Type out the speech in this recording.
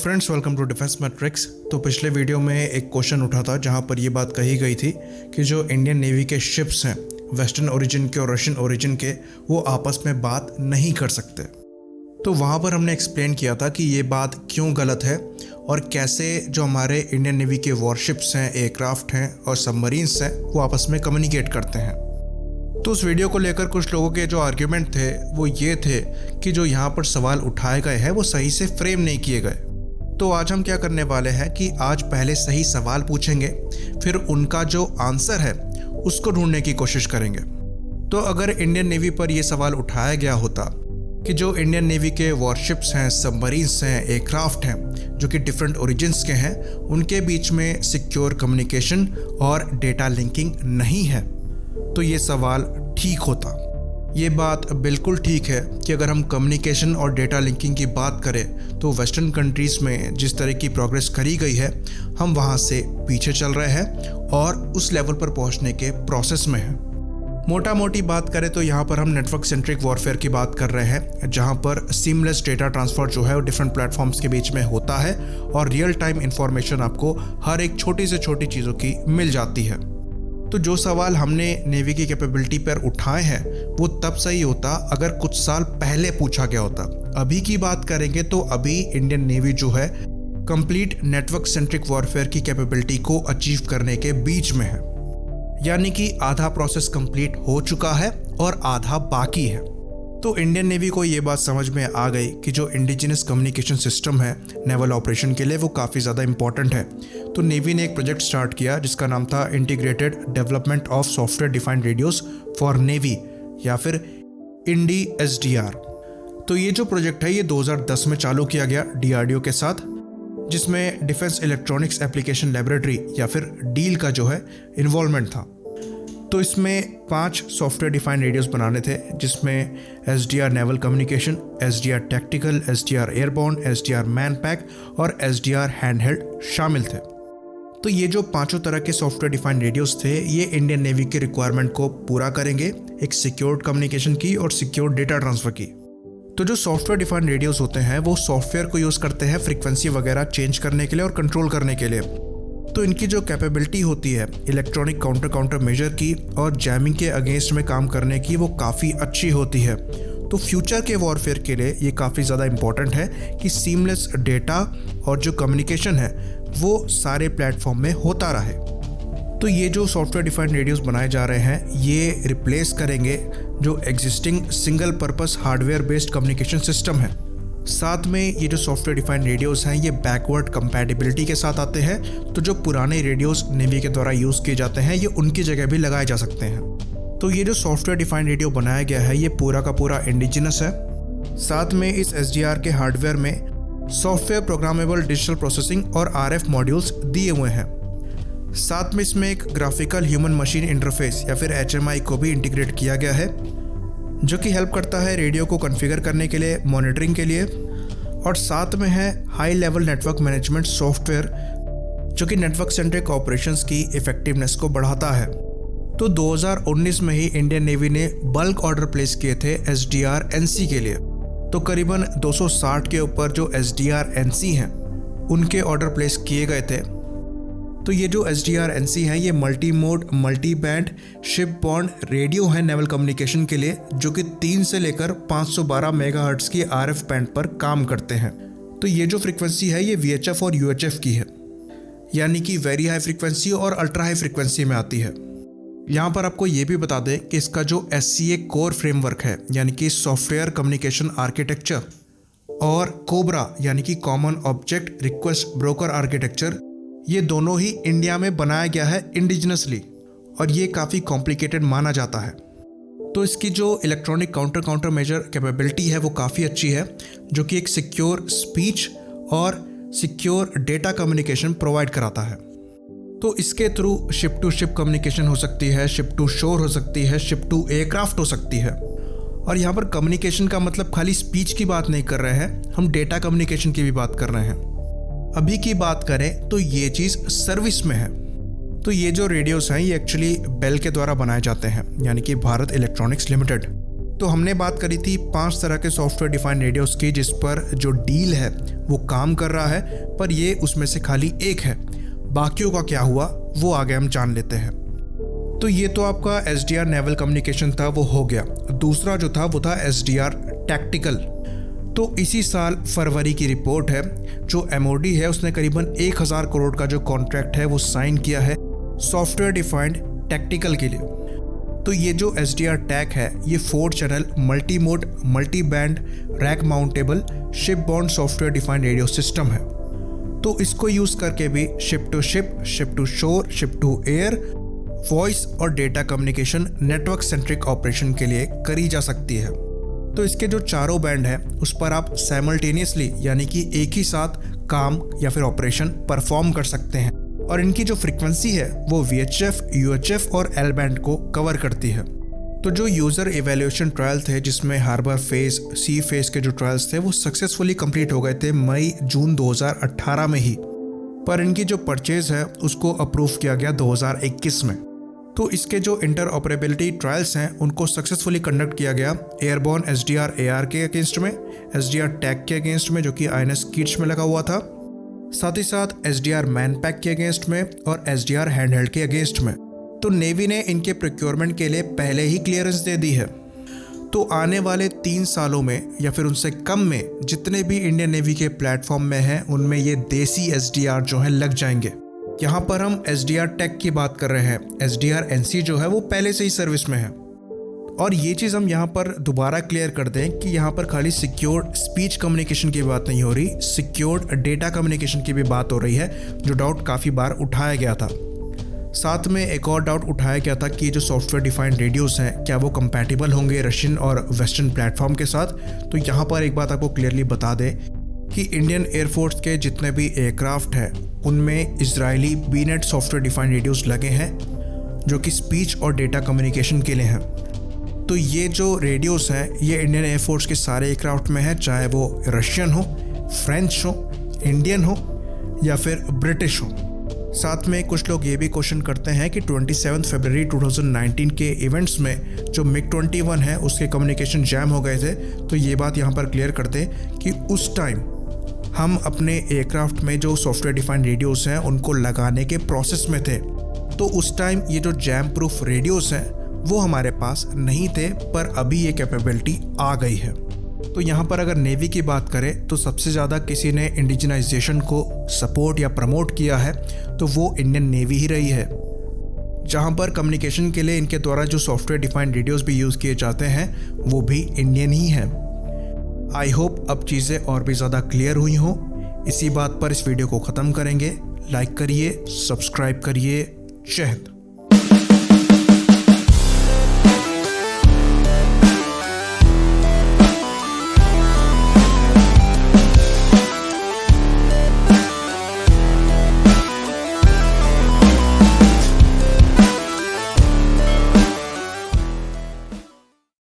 Friends, welcome to Defence Matrix. तो पिछले video में एक क्वेश्चन उठा था जहां पर ये बात कही गई थी कि जो इंडियन नेवी के शिप्स हैं वेस्टर्न ओरिजिन के और रशियन ओरिजिन के, वो आपस में बात नहीं कर सकते। तो वहां पर हमने एक्सप्लेन किया था कि ये बात क्यों गलत है और कैसे जो हमारे इंडियन नेवी के वॉरशिप्स हैं, एयरक्राफ्ट हैं और सबमरीन्स हैं वो आपस में कम्युनिकेट करते हैं। तो उस वीडियो को लेकर कुछ लोगों के जो आर्ग्यूमेंट थे वो ये थे कि जो यहाँ पर सवाल उठाए गए हैं वो सही से फ्रेम नहीं किए गए। तो आज हम क्या करने वाले हैं कि आज पहले सही सवाल पूछेंगे, फिर उनका जो आंसर है उसको ढूंढने की कोशिश करेंगे। तो अगर इंडियन नेवी पर यह सवाल उठाया गया होता कि जो इंडियन नेवी के वॉरशिप्स हैं, सबमरीन्स हैं, एयरक्राफ्ट हैं जो कि डिफरेंट ओरिजिन्स के हैं, उनके बीच में सिक्योर कम्युनिकेशन और डेटा लिंकिंग नहीं है, तो ये सवाल ठीक होता। ये बात बिल्कुल ठीक है कि अगर हम कम्युनिकेशन और डेटा लिंकिंग की बात करें तो वेस्टर्न कंट्रीज़ में जिस तरह की प्रोग्रेस करी गई है, हम वहाँ से पीछे चल रहे हैं और उस लेवल पर पहुँचने के प्रोसेस में हैं। मोटा मोटी बात करें तो यहाँ पर हम नेटवर्क सेंट्रिक वॉरफेयर की बात कर रहे हैं, जहाँ पर सीमलेस डेटा ट्रांसफ़र जो है वो डिफरेंट प्लेटफॉर्म्स के बीच में होता है और रियल टाइम इंफॉर्मेशन आपको हर एक छोटी से छोटी चीज़ों की मिल जाती है। तो जो सवाल हमने नेवी की कैपेबिलिटी पर उठाए हैं वो तब सही होता अगर कुछ साल पहले पूछा गया होता। अभी की बात करेंगे तो अभी इंडियन नेवी जो है कंप्लीट नेटवर्क सेंट्रिक वॉरफेयर की कैपेबिलिटी को अचीव करने के बीच में है, यानी कि आधा प्रोसेस कंप्लीट हो चुका है और आधा बाकी है। तो इंडियन नेवी को ये बात समझ में आ गई कि जो इंडिजिनस कम्युनिकेशन सिस्टम है नेवल ऑपरेशन के लिए वो काफ़ी ज़्यादा इंपॉर्टेंट है। तो नेवी ने एक प्रोजेक्ट स्टार्ट किया जिसका नाम था integrated development of software defined radios for navy या फिर INDI-SDR। तो ये जो प्रोजेक्ट है ये 2010 में चालू किया गया DRDO के साथ, जिसमें डिफेंस इलेक्ट्रॉनिक्स एप्लीकेशन लेबोरेटरी या फिर डील का जो है इन्वॉल्वमेंट था। तो इसमें 5 सॉफ्टवेयर डिफाइंड रेडियोस बनाने थे, जिसमें SDR naval communication, SDR tactical, SDR airborne, SDR man pack और SDR हैंडहेल्ड शामिल थे। तो ये जो पांचों तरह के सॉफ्टवेयर डिफाइंड रेडियोस थे ये इंडियन नेवी के रिक्वायरमेंट को पूरा करेंगे, एक सिक्योर्ड कम्युनिकेशन की और सिक्योर्ड डेटा ट्रांसफ़र की। तो जो सॉफ्टवेयर डिफाइंड रेडियोस होते हैं वो सॉफ्टवेयर को यूज़ करते हैं फ्रीक्वेंसी वगैरह चेंज करने के लिए और कंट्रोल करने के लिए। तो इनकी जो कैपेबिलिटी होती है इलेक्ट्रॉनिक काउंटर मेजर की और जैमिंग के अगेंस्ट में काम करने की वो काफ़ी अच्छी होती है। तो फ्यूचर के वॉरफेयर के लिए ये काफ़ी ज़्यादा इम्पॉर्टेंट है कि सीमलेस डेटा और जो कम्युनिकेशन है वो सारे प्लेटफॉर्म में होता रहे। तो ये जो सॉफ्टवेयर डिफाइंड रेडियोस बनाए जा रहे हैं ये रिप्लेस करेंगे जो existing single purpose hardware based communication system है। साथ में ये जो सॉफ्टवेयर डिफाइंड रेडियोस हैं ये बैकवर्ड कंपैटिबिलिटी के साथ आते हैं, तो जो पुराने रेडियोस नेवी के द्वारा यूज़ किए जाते हैं ये उनकी जगह भी लगाए जा सकते हैं। तो ये जो सॉफ्टवेयर डिफाइंड रेडियो बनाया गया है ये पूरा का पूरा इंडिजिनस है। साथ में इस SDR के हार्डवेयर में सॉफ्टवेयर प्रोग्रामेबल डिजिटल प्रोसेसिंग और RF मॉड्यूल्स दिए हुए हैं। साथ में इसमें एक ग्राफिकल ह्यूमन मशीन इंटरफेस या फिर HMI को भी इंटीग्रेट किया गया है, जो कि हेल्प करता है रेडियो को कॉन्फ़िगर करने के लिए, मॉनिटरिंग के लिए। और साथ में है high level network management software जो कि नेटवर्क सेंट्रिक ऑपरेशंस की इफेक्टिवनेस को बढ़ाता है। तो 2019 में ही इंडियन नेवी ने बल्क ऑर्डर प्लेस किए थे SDR-NC के लिए। तो करीबन 260 के ऊपर जो SDR-NC हैं उनके ऑर्डर प्लेस किए गए थे। तो ये जो SDR-NC है ये multi mode multi band ship bond radio है नेवल कम्युनिकेशन के लिए, जो कि 3 से लेकर 512 मेगाहर्ट्ज की RF बैंड पर काम करते हैं। तो ये जो फ्रीक्वेंसी है ये VHF और UHF की है, यानी कि वेरी हाई फ्रीक्वेंसी और अल्ट्रा हाई फ्रीक्वेंसी में आती है। यहाँ पर आपको ये भी बता दें कि इसका जो SCA कोर फ्रेमवर्क है, यानी कि सॉफ्टवेयर कम्युनिकेशन आर्किटेक्चर, और कोबरा यानी कि common object request broker architecture, ये दोनों ही इंडिया में बनाया गया है इंडिजिनसली और ये काफ़ी कॉम्प्लिकेटेड माना जाता है। तो इसकी जो इलेक्ट्रॉनिक काउंटर मेजर कैपेबिलिटी है वो काफ़ी अच्छी है, जो कि एक सिक्योर स्पीच और सिक्योर डेटा कम्युनिकेशन प्रोवाइड कराता है। तो इसके through ship to ship communication हो सकती है, शिप टू शोर हो सकती है, शिप टू एयरक्राफ्ट हो सकती है। और यहाँ पर कम्युनिकेशन का मतलब खाली स्पीच की बात नहीं कर रहे हैं, हम डेटा कम्युनिकेशन की भी बात कर रहे हैं। अभी की बात करें तो ये चीज़ सर्विस में है। तो ये जो रेडियोस हैं ये एक्चुअली बेल के द्वारा बनाए जाते हैं, यानी कि भारत इलेक्ट्रॉनिक्स लिमिटेड। तो हमने बात करी थी 5 तरह के सॉफ्टवेयर डिफाइंड रेडियोस की जिस पर जो डील है वो काम कर रहा है, पर ये उसमें से खाली एक है। बाकियों का क्या हुआ वो आगे हम जान लेते हैं। तो ये तो आपका SDR नेवल कम्युनिकेशन था, वो हो गया। दूसरा जो था वो था SDR टैक्टिकल। तो इसी साल फरवरी की रिपोर्ट है, जो MOD है उसने करीबन 1000 करोड़ का जो कॉन्ट्रैक्ट है वो साइन किया है सॉफ्टवेयर डिफाइंड टैक्टिकल के लिए। तो ये जो SDR टैक है ये 4 channel multi mode multi band rack mountable ship bond software defined radio system है। तो इसको यूज़ करके भी शिप टू शोर, शिप टू एयर, वॉइस और data communication network centric operation के लिए करी जा सकती है। तो इसके जो चारों बैंड है उस पर आप साइमल्टेनियसली यानी कि एक ही साथ काम या फिर ऑपरेशन परफॉर्म कर सकते हैं, और इनकी जो फ्रीक्वेंसी है वो VHF, UHF और L बैंड को कवर करती है। तो जो यूज़र एवेल्यूएशन ट्रायल थे जिसमें हार्बर फेज, सी फेज के जो ट्रायल्स थे वो सक्सेसफुली कंप्लीट हो गए थे मई-जून 2018 में ही, पर इनकी जो परचेज है उसको अप्रूव किया गया 2021 में। तो इसके जो इंटर ऑपरेबिलिटी ट्रायल्स हैं उनको सक्सेसफुली कंडक्ट किया गया एयरबॉर्न SDR AR के अगेंस्ट में, SDR टैग के अगेंस्ट में जो कि INS किट्स में लगा हुआ था, साथ ही साथ SDR मैनपैक के अगेंस्ट में और SDR हैंडहेल्ड के अगेंस्ट में। तो नेवी ने इनके प्रोक्योरमेंट के लिए पहले ही क्लियरेंस दे दी है। तो आने वाले 3 सालों में या फिर उनसे कम में जितने भी इंडियन नेवी के प्लेटफॉर्म में हैं उनमें ये देसी SDR जो है लग जाएंगे। यहाँ पर हम SDR टैग की बात कर रहे हैं, SDR NC जो है वो पहले से ही सर्विस में है। और ये चीज़ हम यहाँ पर दोबारा क्लियर कर दें कि यहाँ पर खाली सिक्योर्ड स्पीच कम्युनिकेशन की बात नहीं हो रही, सिक्योर्ड डेटा कम्युनिकेशन की भी बात हो रही है, जो डाउट काफ़ी बार उठाया गया था। साथ में एक और डाउट उठाया गया था कि जो सॉफ्टवेयर डिफाइंड रेडियोस हैं क्या वो कंपैटिबल होंगे रशियन और वेस्टर्न प्लेटफॉर्म के साथ। तो यहाँ पर एक बात आपको क्लियरली बता दें कि इंडियन एयरफोर्स के जितने भी एयरक्राफ्ट हैं उनमें इजरायली बीनेट सॉफ्टवेयर डिफाइंड रेडियोस लगे हैं जो कि स्पीच और डेटा कम्युनिकेशन के लिए हैं। तो ये जो रेडियोस हैं ये इंडियन एयरफोर्स के सारे एयरक्राफ्ट में है, चाहे वो रशियन हो, फ्रेंच हो, इंडियन हो या फिर ब्रिटिश हो। साथ में कुछ लोग ये भी क्वेश्चन करते हैं कि 27 फरवरी 2019 के इवेंट्स में जो MiG-21 है उसके कम्युनिकेशन जैम हो गए थे। तो ये बात यहाँ पर क्लियर करते हैं कि उस टाइम हम अपने एयरक्राफ्ट में जो सॉफ्टवेयर डिफाइंड रेडियोस हैं उनको लगाने के प्रोसेस में थे। तो उस टाइम ये जो जैम प्रूफ रेडियोस हैं वो हमारे पास नहीं थे, पर अभी ये कैपेबिलिटी आ गई है। तो यहाँ पर अगर नेवी की बात करें तो सबसे ज़्यादा किसी ने इंडिजिनाइजेशन को सपोर्ट या प्रमोट किया है तो वो इंडियन नेवी ही रही है, जहाँ पर कम्युनिकेशन के लिए इनके द्वारा जो सॉफ्टवेयर डिफाइंड रेडियोस भी यूज़ किए जाते हैं वो भी इंडियन ही हैं। आई होप अब चीज़ें और भी ज़्यादा क्लियर हुई हों। इसी बात पर इस वीडियो को ख़त्म करेंगे। लाइक करिए, सब्सक्राइब करिए। जय हिंद।